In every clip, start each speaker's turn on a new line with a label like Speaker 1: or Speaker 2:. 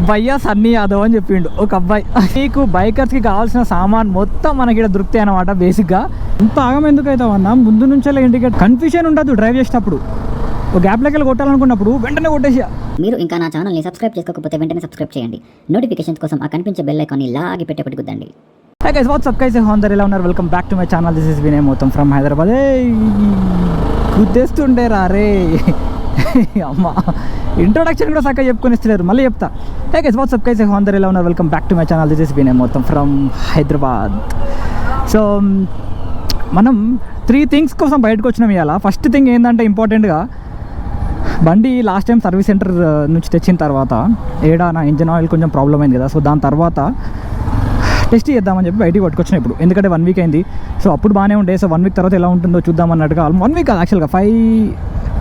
Speaker 1: భయ్యా సన్నీ యాదవ్ అని చెప్పిండు ఒక అబ్బాయి. నీకు బైకర్స్కి కావాల్సిన సామాన్ మొత్తం మనకి ఇక్కడ దొరుకుతాయి అన్నమాట. బేసిక్గా ఇంత ఆగం ఎందుకు అవుతావు అన్న, ముందు నుంచే ఇండికేట్ కన్ఫ్యూజన్ ఉండదు డ్రైవ్ చేసేటప్పుడు. ఒక గ్యాప్లోకి వెళ్ళి కొట్టాలనుకున్నప్పుడు వెంటనే కొట్టేసా.
Speaker 2: మీరు ఇంకా నా ఛానల్ని సబ్స్క్రైబ్ చేసుకోకపోతే వెంటనే సబ్స్క్రైబ్ చేయండి. నోటిఫికేషన్స్ కోసం ఆ కనిపించే బెల్ ఐకాన్ని లాగి పెట్టేపటి గుద్దండి.
Speaker 1: Hey guys, what's up guys? ఎలా ఉన్నారు? Welcome back to my channel. This is Vinay మొత్తం ఫ్రమ్ హైదరాబాద్. గుద్దేస్తుండే రే అమ్మ, ఇంట్రొడక్షన్ కూడా చక్కగా చెప్పుకొని ఇస్తలేరు, మళ్ళీ చెప్తా. Hey guys, what's up guys? ఎలా ఉన్నారు? Welcome back to my channel. This is Vinay మొత్తం ఫ్రమ్ హైదరాబాద్. సో మనం 3 things కోసం బయటకు వచ్చినాం ఇవాళ. ఫస్ట్ థింగ్ ఏంటంటే, ఇంపార్టెంట్గా బండి లాస్ట్ టైం సర్వీస్ సెంటర్ నుంచి తెచ్చిన తర్వాత నా ఇంజన్ ఆయిల్ కొంచెం ప్రాబ్లం అయింది కదా. సో దాని తర్వాత టెస్ట్ చేద్దామని చెప్పి బయటికి పట్టుకొచ్చిన ఇప్పుడు, ఎందుకంటే 1 week అయింది. సో అప్పుడు బాగానే ఉండే. సో 1 week తర్వాత ఎలా ఉంటుందో చూద్దాం అన్నట్టుగా, 1 week కాదు యాక్చువల్గా 5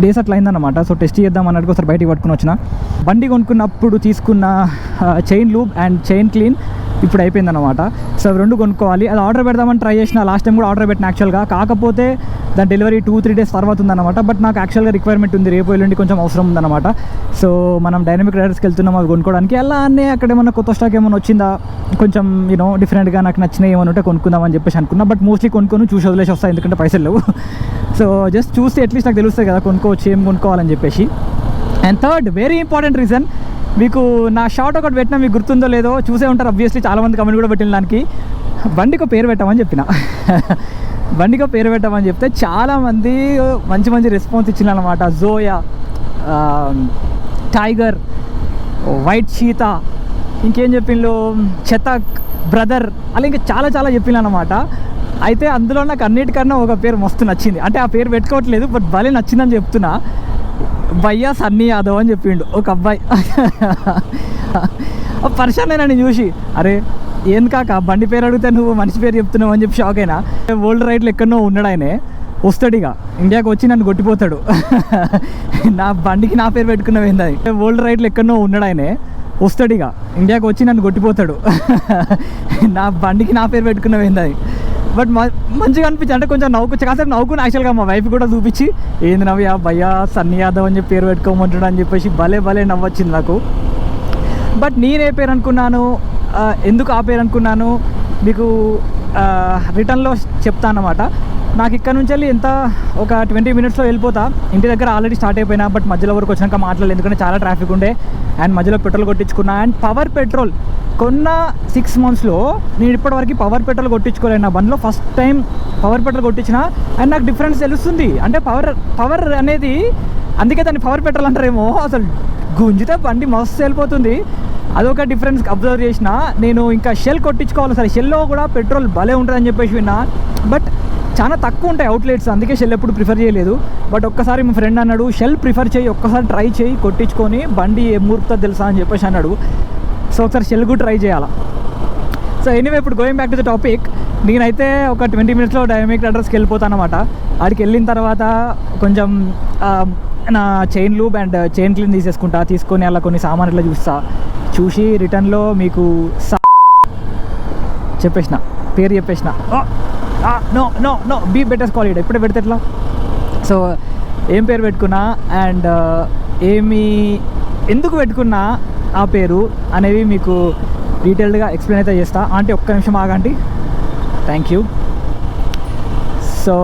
Speaker 1: days అట్లా అయిందన్నమాట. సో టెస్ట్ చేద్దాం అన్నట్టుగా ఒకసారి బయటికి పట్టుకుని వచ్చిన. బండి కొనుక్కున్నప్పుడు తీసుకున్న chain lube and chain clean ఇప్పుడు అయిపోయిందన్నమాట. సో అవి 2 కొనుక్కోవాలి. అది ఆర్డర్ పెడదామని ట్రై చేసిన, లాస్ట్ టైం కూడా ఆర్డర్ పెట్టిన యాక్చువల్గా. కాకపోతే దాని డెలివరీ 2-3 days తర్వాత ఉందన్నమాట. బట్ నాకు యాక్చువల్గా రిక్వైర్మెంట్ ఉంది, రేపు ఎల్లుండి కొంచెం అవసరం ఉందన్నమాట. సో మనం డైనమిక్ రైడర్స్కి వెళ్తున్నాం అవి కొనుక్కోవడానికి. అలా అన్నీ అక్కడ ఏమన్నా కొత్త స్టాక్ ఏమైనా వచ్చిందా, కొంచెం డిఫరెంట్గా నాకు నచ్చినవి ఏమైనా ఉంటే కొనుక్కుందామని చెప్పేసి అనుకున్నా. బట్ మోస్ట్లీ చూసి వదిలేసి వస్తాయి, ఎందుకంటే పైసలు లేవు. సో జస్ట్ చూస్తే అట్లీస్ట్ నాకు తెలుస్తుంది కదా కొనుక్కోవచ్చు, ఏం కొనుక్కోవాలని చెప్పేసి. And third very important reason, మీకు నా షార్ట్ ఒకటి పెట్టినా మీకు గుర్తుందో లేదో, చూసే ఉంటారు ఆబ్వియస్లీ, చాలామంది కమెంట్ కూడా పెట్టిన దానికి. బండికి పేరు పెట్టామని చెప్పిన. బండికి పేరు పెట్టామని చెప్తే చాలామంది మంచి రెస్పాన్స్ ఇచ్చిందనమాట. జోయా, టైగర్, వైట్ చీతా, ఇంకేం చెప్పిండ్రు, చతక్, బ్రదర్, అలా ఇంకా చాలా చెప్పిండ్రు అనమాట. అయితే అందులో నాకు అన్నిటికన్నా ఒక పేరు మస్తు నచ్చింది. అంటే ఆ పేరు పెట్టుకోవట్లేదు, బట్ భలే నచ్చిందని చెప్తున్నా. భయ్యా సన్నీ యాదవ్ అని చెప్పిండు ఒక అబ్బాయి. పర్సన్ అయినా నేను చూసి, అరే ఏం కాక బండి పేరు అడిగితే నువ్వు మనిషి పేరు చెప్తున్నావు అని చెప్పి షాక్ అయినా. వరల్డ్ రైడ్లో ఎక్కడో ఉన్నాడు ఆయనే, వస్తాడు ఇక ఇండియాకి వచ్చి నన్ను కొట్టిపోతాడు. నా బండికి నా పేరు పెట్టుకున్నావు ఏంది? వరల్డ్ రైడ్లో ఎక్కడో ఉన్నాడు ఆయనే, వస్తాడు ఇక ఇండియాకి వచ్చి నన్ను కొట్టిపోతాడు. నా బండికి నా పేరు పెట్టుకున్నావు ఏంది? బట్ మంచిగా అనిపించి, అంటే కొంచెం కాసేపు నవ్వుకుని యాక్చువల్గా మా వైఫ్ కూడా చూపించి, ఏంది నవ్వు భయ్యా సన్నీ యాదవ్ అని చెప్పి పేరు పెట్టుకోమంటాడు అని చెప్పేసి భలే నవ్వొచ్చింది నాకు. బట్ నేనే పేరు అనుకున్నాను, ఎందుకు ఆ పేరు అనుకున్నాను మీకు రిటర్న్లో చెప్తాను అన్నమాట. నాకు ఇక్కడ నుంచి వెళ్ళి ఒక 20 minutesలో వెళ్ళిపోతా. ఇంటి దగ్గర ఆల్రెడీ స్టార్ట్ అయిపోయినా, బట్ మధ్యలో వరకు వచ్చినాక మాట్లాడలేదు, ఎందుకంటే చాలా ట్రాఫిక్ ఉండే. అండ్ మధ్యలో పెట్రోల్ కొట్టించుకున్నా. అండ్ పవర్ పెట్రోల్ కొన్న 6 monthsలో నేను ఇప్పటివరకు పవర్ పెట్రోల్ కొట్టించుకోలేను. నా బండిలో ఫస్ట్ టైం పవర్ పెట్రోల్ కొట్టించిన. అండ్ నాకు డిఫరెన్స్ తెలుస్తుంది. అంటే పవర్ అనేది, అందుకే దాన్ని పవర్ పెట్రోల్ అంటారేమో. అసలు గుంజితే బండి మస్తు వెళ్ళిపోతుంది. అదొక డిఫరెన్స్ అబ్జర్వ్ చేసిన నేను. ఇంకా షెల్ కొట్టించుకోవాలి, సరే షెల్లో కూడా పెట్రోల్ భలే ఉంటుందని చెప్పేసి విన్నా. బట్ చాలా తక్కువ ఉంటాయి అవుట్లెట్స్, అందుకే షెల్ ఎప్పుడు ప్రిఫర్ చేయలేదు. బట్ ఒక్కసారి మా ఫ్రెండ్ అన్నాడు, షెల్ ప్రిఫర్ చేయి, ఒక్కసారి ట్రై చేయి, కొట్టించుకొని బండి ఏం మూర్పుతుంది తెలుసా అని చెప్పేసి అన్నాడు. సో ఒకసారి షెల్ కూడా ట్రై చేయాలా. సో ఎనీవే, ఇప్పుడు going back to the topic, నేనైతే ఒక 20 minutesలో డైనమిక్ రైడర్స్కి వెళ్ళిపోతాను అనమాట. ఆడికి వెళ్ళిన తర్వాత కొంచెం నా chain lube and chain clean తీసుకొని అలా కొన్ని సామాన్ ఇట్లా చూసి రిటర్న్లో మీకు పేరు చెప్పేసిన. నో బీ పెట్టేసుకోవాలి, ఇప్పుడే పెడితే ఎట్లా. సో ఏం పేరు పెట్టుకున్నా అండ్ ఎందుకు పెట్టుకున్నా ఆ పేరు అనేవి మీకు డీటెయిల్డ్గా ఎక్స్ప్లెయిన్ అయితే చేస్తా. అంటే ఒక్క నిమిషం ఆగండి, థ్యాంక్ యూ. సో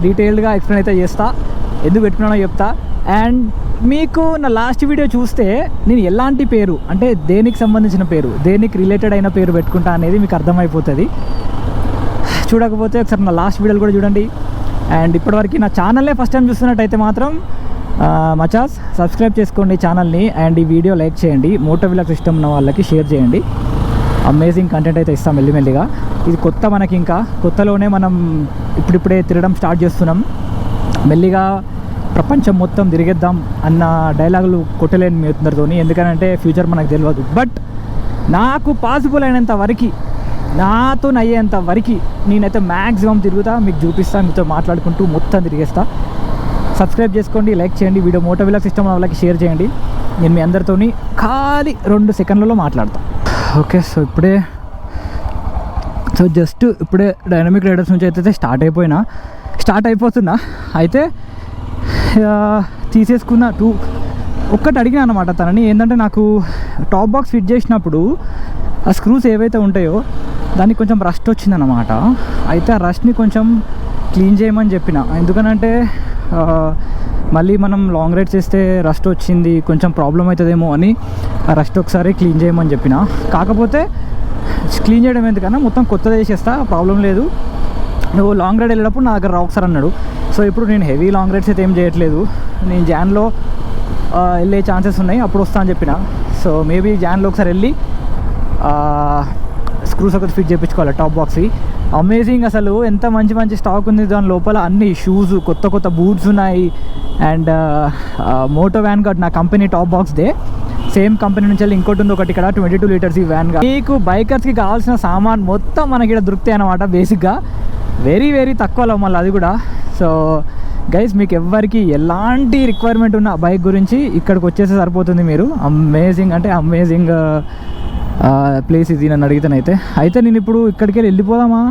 Speaker 1: డీటెయిల్డ్గా ఎక్స్ప్లెయిన్ అయితే చేస్తా, ఎందుకు పెట్టుకున్నానో చెప్తా. అండ్ మీకు నా లాస్ట్ వీడియో చూస్తే నేను ఎలాంటి పేరు, అంటే దేనికి సంబంధించిన పేరు, దేనికి రిలేటెడ్ అయిన పేరు పెట్టుకుంటా అనేది మీకు అర్థమైపోతుంది. చూడకపోతే ఒకసారి నా లాస్ట్ వీడియోలు కూడా చూడండి. అండ్ ఇప్పటివరకు నా ఛానల్లే ఫస్ట్ టైం చూస్తున్నట్టయితే మాత్రం మచాస్ సబ్స్క్రైబ్ చేసుకోండి ఛానల్ని. అండ్ ఈ వీడియో లైక్ చేయండి, మోటో వ్లాగ్స్ ఇష్టం ఉన్న వాళ్ళకి షేర్ చేయండి. అమేజింగ్ కంటెంట్ అయితే ఇస్తాం మెల్లిమెల్లిగా. ఇది కొత్త, మనకి ఇంకా కొత్తలోనే మనం ఇప్పుడిప్పుడే తిరగడం స్టార్ట్ చేస్తున్నాం. మెల్లిగా ప్రపంచం మొత్తం తిరిగేద్దాం అన్న డైలాగులు కొట్టలేను మీ అందరితోని, ఎందుకంటే ఫ్యూచర్ మనకు తెలియదు. బట్ నాకు పాసిబుల్ అయినంత వరకు, నాతో అయ్యేంత వరకు నేనైతే మ్యాక్సిమం తిరుగుతా, మీకు చూపిస్తాను, మీతో మాట్లాడుకుంటూ మొత్తం తిరిగేస్తా. సబ్స్క్రైబ్ చేసుకోండి, లైక్ చేయండి, వీడియో మోటో వ్లాగ్స్ ఇష్టం ఉన్న వాళ్ళకి షేర్ చేయండి. నేను మీ అందరితోని ఖాళీ 2 సెకండ్లలో మాట్లాడతా. ఓకే, సో జస్ట్ ఇప్పుడే డైనమిక్ రైడర్స్ నుంచి అయితే స్టార్ట్ అయిపోతున్నా. అయితే తీసేసుకున్న ఒక్కటి అడిగినా అనమాట తనని, ఏంటంటే నాకు టాప్ బాక్స్ ఫిట్ చేసినప్పుడు ఆ స్క్రూస్ ఏవైతే ఉంటాయో దానికి కొంచెం రస్ట్ వచ్చిందనమాట. అయితే ఆ రస్ట్ని కొంచెం క్లీన్ చేయమని చెప్పిన, ఎందుకనంటే మళ్ళీ మనం లాంగ్ రైడ్స్ చేస్తే రస్ట్ వచ్చింది కొంచెం ప్రాబ్లం అవుతుందేమో అని ఆ రస్ట్ ఒకసారి క్లీన్ చేయమని చెప్పిన. కాకపోతే క్లీన్ చేయడం ఎందుకన్నా మొత్తం కొత్తది వేసేస్తా, ప్రాబ్లం లేదు, నువ్వు లాంగ్ రైడ్ వెళ్ళేటప్పుడు నా దగ్గర రా ఒకసారి అన్నాడు. సో ఇప్పుడు నేను హెవీ లాంగ్ రైడ్స్ అయితే ఏం చేయట్లేదు, నేను జాన్లో వెళ్ళే ఛాన్సెస్ ఉన్నాయి, అప్పుడు వస్తా అని చెప్పిన. సో మేబీ జాన్లో ఒకసారి వెళ్ళి స్క్రూస్ ఒకటి ఫిట్ చేయించుకోవాలి టాప్ బాక్స్కి. అమేజింగ్, అసలు ఎంత మంచి మంచి స్టాక్ ఉంది దాని లోపల, అన్ని షూస్, కొత్త కొత్త బూట్స్ ఉన్నాయి. అండ్ మోటో వ్యాన్ గార్డ్ నా కంపెనీ టాప్ బాక్స్దే, సేమ్ కంపెనీ నుంచి వెళ్ళి ఇంకోటి ఉంది ఒకటి ఇక్కడ 22 లీటర్స్ ఈ వ్యాన్. మీకు బైకర్స్కి కావాల్సిన సామాన్ మొత్తం మనకి ఇక్కడ దొరుకుతాయి అన్నమాట బేసిక్గా, వెరీ వెరీ తక్కువలో మళ్ళీ అది కూడా. సో గైస్, మీకు ఎవ్వరికి ఎలాంటి రిక్వైర్మెంట్ ఉన్న బైక్ గురించి ఇక్కడికి వచ్చేస్తే సరిపోతుంది. మీరు అమేజింగ్ అంటే అమేజింగ్ ప్లేస్ ఇది నన్ను అడిగితేనైతే. అయితే నేను ఇప్పుడు ఇక్కడికి వెళ్ళిపోదామా,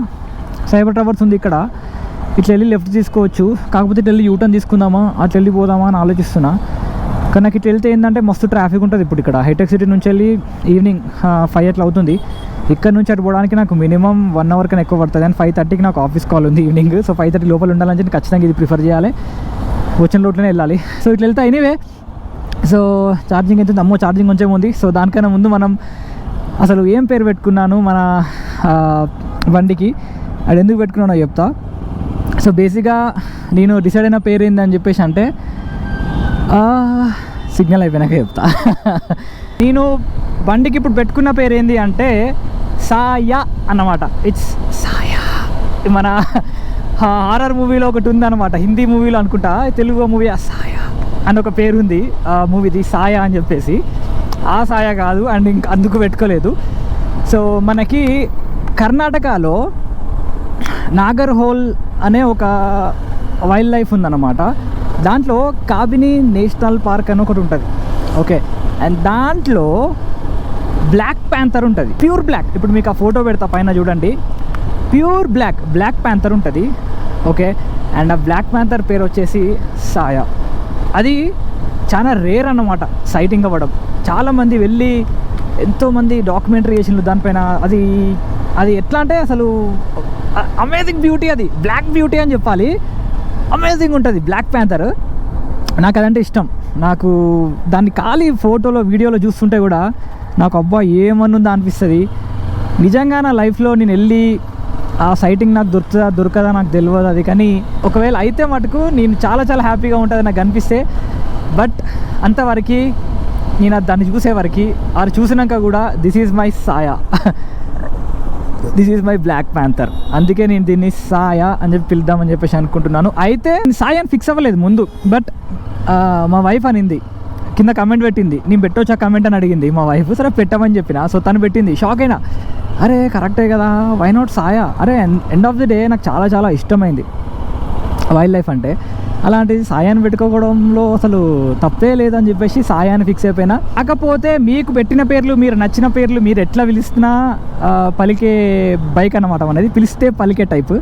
Speaker 1: సైబర్ టవర్స్ ఉంది ఇక్కడ, ఇట్లా వెళ్ళి లెఫ్ట్ తీసుకోవచ్చు, కాకపోతే ఇట్లా వెళ్ళి యూటర్న్ తీసుకుందామా అట్లా వెళ్ళిపోదామా అని ఆలోచిస్తున్నా. కానీ నాకు ఇట్లా వెళ్తే ఏంటంటే మస్తు ట్రాఫిక్ ఉంటుంది ఇప్పుడు ఇక్కడ. హైటెక్ సిటీ నుంచి వెళ్ళి ఈవినింగ్ 5 అట్లా అవుతుంది, ఇక్కడ నుంచి అటు పోవడానికి నాకు మినిమం 1 అవర్ కన్నా ఎక్కువ పడుతుంది. అండ్ 5:30కి నాకు ఆఫీస్ కాల్ ఉంది ఈవినింగ్. సో 5:30 లోపల ఉండాలని చెప్పి ఖచ్చితంగా ఇది ప్రిఫర్ చేయాలి, వచ్చిన రోడ్లోనే వెళ్ళాలి. సో ఇట్లా వెళ్తే ఎనీవే. సో ఛార్జింగ్ అయితే అమ్మో ఛార్జింగ్ కొంచెం ఉంది. సో దానికన్నా ముందు మనం అసలు ఏం పేరు పెట్టుకున్నాను మన బండికి, అది ఎందుకు పెట్టుకున్నానో చెప్తా. సో బేసిక్గా నేను డిసైడ్ అయిన పేరు ఏందని చెప్పేసి అంటే సిగ్నల్ అయిపోయినాక చెప్తా. నేను బండికి ఇప్పుడు పెట్టుకున్న పేరు ఏంటి అంటే సాయా అన్నమాట. ఇట్స్ సాయా. మన హారర్ మూవీలో ఒకటి ఉందన్నమాట, హిందీ మూవీలో అనుకుంటా, తెలుగు మూవీ సాయా అని ఒక పేరు ఉంది ఆ మూవీది, సాయా అని చెప్పేసి. ఆ సాయా కాదు, అండ్ ఇంకా అందుకు పెట్టుకోలేదు. సో మనకి కర్ణాటకలో నాగర్హోల్ అనే ఒక వైల్డ్ లైఫ్ ఉందన్నమాట. దాంట్లో కాబిని నేషనల్ పార్క్ అని ఒకటి ఉంటుంది, ఓకే. అండ్ దాంట్లో బ్లాక్ ప్యాంథర్ ఉంటుంది, ప్యూర్ బ్లాక్. ఇప్పుడు మీకు ఆ ఫోటో పెడతా పైన చూడండి, ప్యూర్ బ్లాక్ ప్యాంథర్ ఉంటుంది, ఓకే. అండ్ ఆ బ్లాక్ ప్యాంథర్ పేరు వచ్చేసి సాయా. అది చాలా రేర్ అన్నమాట సైటింగ్ అవ్వడం. చాలామంది వెళ్ళి ఎంతోమంది డాక్యుమెంటరీ చేసిండ్రు దానిపైన. అది ఎట్లా అంటే అసలు అమేజింగ్ బ్యూటీ, అది బ్లాక్ బ్యూటీ అని చెప్పాలి. అమేజింగ్ ఉంటుంది బ్లాక్ ప్యాంథర్. నాకు అదంటే ఇష్టం. నాకు దాన్ని ఖాళీ ఫోటోలో వీడియోలో చూస్తుంటే కూడా నాకు అబ్బా ఏమన్నుందా అనిపిస్తుంది. నిజంగా నా లైఫ్లో నేను వెళ్ళి ఆ సైటింగ్ నాకు దొరకదా నాకు తెలియదు అది, కానీ ఒకవేళ అయితే మటుకు నేను చాలా చాలా హ్యాపీగా ఉంటుంది నాకు అనిపిస్తే. బట్ అంతవరకు నేను దాన్ని చూసేవరకు, అది చూసినాక కూడా this is my Saaya, this is my black panther. అందుకే నేను దీన్ని సాయా అని చెప్పి పిలుద్దామని చెప్పేసి అనుకుంటున్నాను. అయితే సాయా అని ఫిక్స్ అవ్వలేదు ముందు, బట్ మా వైఫ్ అనింది, కింద కమెంట్ పెట్టింది, నేను పెట్టొచ్చా కమెంట్ అని అడిగింది మా వైఫ్. సరే పెట్టమని చెప్పిన. సో తను పెట్టింది, షాక్ అయినా, అరే కరెక్టే కదా, వై నాట్ సాయా. అరే ఎండ్ ఆఫ్ ది డే నాకు చాలా చాలా ఇష్టమైంది వైల్డ్ లైఫ్ అంటే. అలాంటిది సాయాన్ని పెట్టుకోవడంలో అసలు తప్పే లేదని చెప్పేసి సాయాన్ని ఫిక్స్ అయిపోయినా. కాకపోతే మీకు పెట్టిన పేర్లు, మీరు నచ్చిన పేర్లు మీరు ఎట్లా పిలుస్తున్నా పలికే బైక్ అన్నమాట అనేది, పిలిస్తే పలికే టైప్.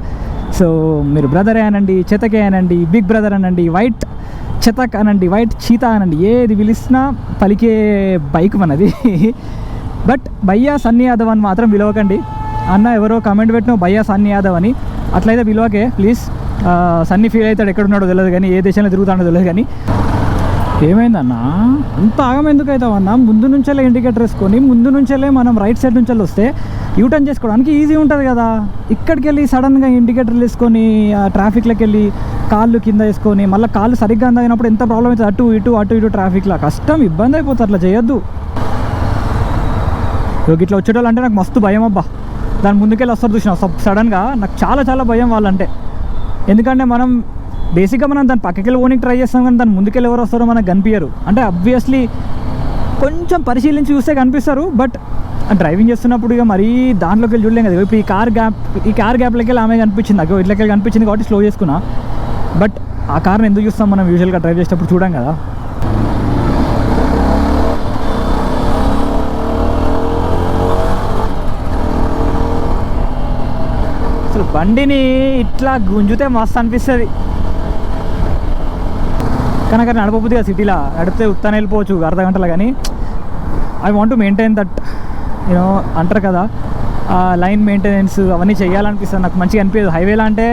Speaker 1: సో మీరు బ్రదరే అనండి, చేతకే అనండి, బిగ్ బ్రదర్ అనండి, వైట్ చేతక్ అనండి, వైట్ చీతా అనండి, ఏది పిలిచినా పలికే బైక్ మనది. బట్ భయ్యా సన్నీ యాదవ్ అని మాత్రం పిలవకండి. అన్న ఎవరో కామెంట్ పెట్టినా భయ్యా సన్నీ యాదవ్ అని, అట్లయితే పిలవకే ప్లీజ్. సన్నీ ఫీల్ అవుతాడు, ఎక్కడున్నాడో తెలియదు కానీ, ఏ దేశంలో తిరుగుతాడో తెలియదు కానీ. ఏమైందన్నా అంత ఆగం ఎందుకు అవుతావన్నా? ముందు నుంచెల్లే ఇండికేటర్ వేసుకొని ముందు నుంచెల్లే మనం రైట్ సైడ్ నుంచి వస్తే యూటర్న్ చేసుకోవడానికి ఈజీ ఉంటుంది కదా. ఇక్కడికి వెళ్ళి సడన్గా ఇండికేటర్లు వేసుకొని ట్రాఫిక్లోకి వెళ్ళి కాళ్ళు కింద వేసుకొని మళ్ళీ కాళ్ళు సరిగ్గా అందినప్పుడు ఎంత ప్రాబ్లం అవుతుంది, అటు ఇటు ట్రాఫిక్లో కష్టం, ఇబ్బంది అయిపోతుంది. అట్లా చేయొద్దు. ఇట్లా వచ్చేటోళ్ళు అంటే నాకు మస్తు భయం అబ్బా. దాని ముందుకెళ్ళి వస్తారు చూసిన సడన్గా, నాకు చాలా చాలా భయం వాళ్ళంటే. ఎందుకంటే మనం బేసిక్గా మనం దాని పక్కకి వెళ్ళి ఓనికి ట్రై చేస్తాం, కానీ దాని ముందుకెళ్ళి ఎవరు వస్తారో మనకు కనిపించరు. అంటే అబ్వియస్లీ కొంచెం పరిశీలించి చూస్తే కనిపిస్తారు, బట్ డ్రైవింగ్ చేస్తున్నప్పుడు ఇక మరీ దాంట్లోకి వెళ్ళి చూడలేం కదా. ఇప్పుడు ఈ కార్ గ్యాప్లోకి వెళ్ళి ఆమె కనిపించింది, నాకు ఇట్లకి వెళ్ళి కనిపించింది కాబట్టి స్లో చేసుకున్నా. బట్ ఆ కార్ని ఎందుకు చూస్తాం మనం యూజువల్గా డ్రైవ్ చేసేటప్పుడు చూడం కదా. అసలు బండిని ఇట్లా గుంజుతే మస్తు అనిపిస్తుంది. కానీ అక్కడ నడపబుద్ది కదా సిటీలో, నడిపితే ఉత్తానే వెళ్ళిపోవచ్చు అర్ధ గంటలో. కానీ I want to maintain that you know అంటారు కదా, లైన్ మెయింటెనెన్స్ అవన్నీ చేయాలనిపిస్తుంది నాకు. మంచిగా అనిపించదు. హైవేలో అంటే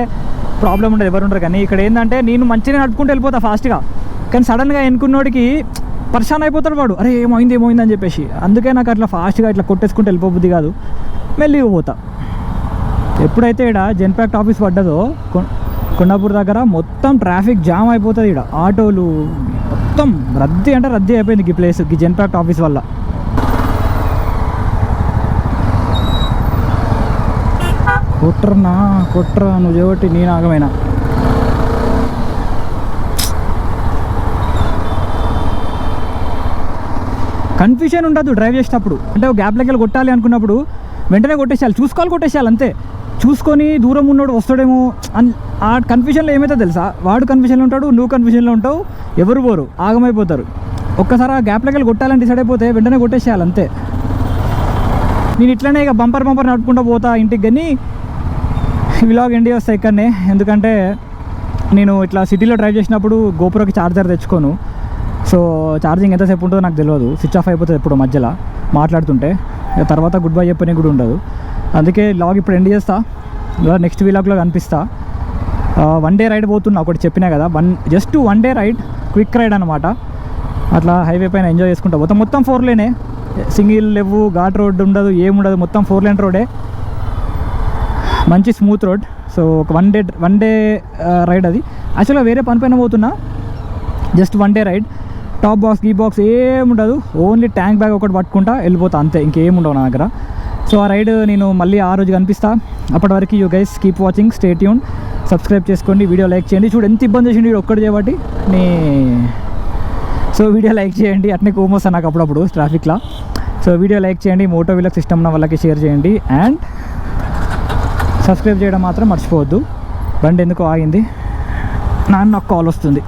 Speaker 1: ప్రాబ్లం ఉండదు, ఎవరు ఉండరు. కానీ ఇక్కడ ఏంటంటే నేను మంచిగా నడుపుకుంటూ వెళ్ళిపోతా ఫాస్ట్గా, కానీ సడన్గా ఎన్నుకున్నోడికి పరిశాన్ అయిపోతాడు వాడు, అరే ఏమైంది అని చెప్పేసి. అందుకే నాకు అట్లా ఫాస్ట్గా ఇట్లా కొట్టేసుకుంటూ వెళ్ళిపోబుద్ది కాదు, మెల్లిగా పోతా. ఎప్పుడైతే ఇక్కడ జెన్పాక్ట్ ఆఫీస్ పడ్డదో కొండాపూర్ దగ్గర మొత్తం ట్రాఫిక్ జామ్ అయిపోతుంది. ఇక్కడ ఆటోలు మొత్తం రద్దీ అంటే రద్దీ అయిపోయింది ఈ ప్లేస్, ఈ జెన్పాక్ట్ ఆఫీస్ వల్ల. కొట్రా నువ్వు చెబట్టి నేను ఆగమైనా. కన్ఫ్యూజన్ ఉండదు డ్రైవ్ చేసేటప్పుడు. అంటే ఒక గ్యాప్లోకి వెళ్ళి కొట్టాలి అనుకున్నప్పుడు వెంటనే కొట్టేసేయాలి, కొట్టేసేయాలి అంతే. చూసుకొని దూరం ఉన్నోడు వస్తాడేమో అని ఆ కన్ఫ్యూజన్లో ఏమైతే తెలుసా, వాడు కన్ఫ్యూజన్లో ఉంటాడు, నువ్వు కన్ఫ్యూజన్లో ఉంటావు, ఎవరు పోరు, ఆగమైపోతారు. ఒక్కసారి ఆ గ్యాప్లోకి వెళ్ళి కొట్టాలని డిసైడ్ అయిపోతే వెంటనే కొట్టేసేయాలి అంతే. నేను ఇట్లనే ఇక బంపర్ నడుపుకుంటూ పోతా ఇంటికి. కానీ వ్లాగ్ ఎండి వస్తాయి ఇక్కడనే, ఎందుకంటే నేను ఇట్లా సిటీలో డ్రైవ్ చేసినప్పుడు గోప్రోకి ఛార్జర్ తెచ్చుకోను. సో ఛార్జింగ్ ఎంతసేపు ఉంటుందో నాకు తెలియదు, స్విచ్ ఆఫ్ అయిపోతుంది ఎప్పుడు మధ్యలో మాట్లాడుతుంటే. తర్వాత గుడ్ బై చెప్పని కూడా ఉండదు. అందుకే వ్లాగ్ ఇప్పుడు ఎండ్ చేస్తా, నెక్స్ట్ వ్లాగ్లో కనిపిస్తా. వన్ డే రైడ్ పోతున్నా, ఒకటి చెప్పినా కదా, just one day ride, quick ride అనమాట. అట్లా హైవే పైన ఎంజాయ్ చేసుకుంటా పోతాం. మొత్తం 4 లేనే, సింగిల్ లేవు, ఘాట్ రోడ్ ఉండదు, ఏముండదు, మొత్తం 4 లేన్ రోడే, మంచి స్మూత్ రోడ్. సో ఒక వన్ డే రైడ్ అది. యాక్చువల్గా వేరే పని పైన పోతున్నా, just one day ride. Top box ఏముండదు, ఓన్లీ ట్యాంక్ బ్యాగ్ ఒకటి పట్టుకుంటా వెళ్ళిపోతా అంతే, ఇంకేముండవు నా దగ్గర. సో ఆ రైడ్ నేను మళ్ళీ ఆ రోజు కనిపిస్తా. అప్పటి వరకు you guys keep watching, stay tune, subscribe చేసుకోండి, వీడియో లైక్ చేయండి. చూడు ఎంత ఇబ్బంది చేసింది వీడు ఒక్కటి చేయబట్టి సో వీడియో లైక్ చేయండి. అట్నే కోపం వస్తాను నాకు అప్పుడప్పుడు ట్రాఫిక్లో. సో వీడియో లైక్ చేయండి, మోటో వీళ్ళకి సిస్టమ్ ఉన్న వాళ్ళకి షేర్ చేయండి, అండ్ సబ్స్క్రైబ్ చేయడం మాత్రం మర్చిపోవద్దు. బండి ఎందుకు ఆగింది, నాకు కాల్ వస్తుంది.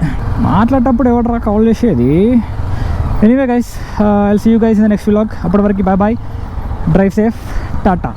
Speaker 1: మాట్లాడేటప్పుడు ఎవడరా కాల్ చేసేది. Anyway guys, I'll see you guys in the next vlog. అప్పటి వరకు బాయ్, డ్రైవ్ సేఫ్, టాటా.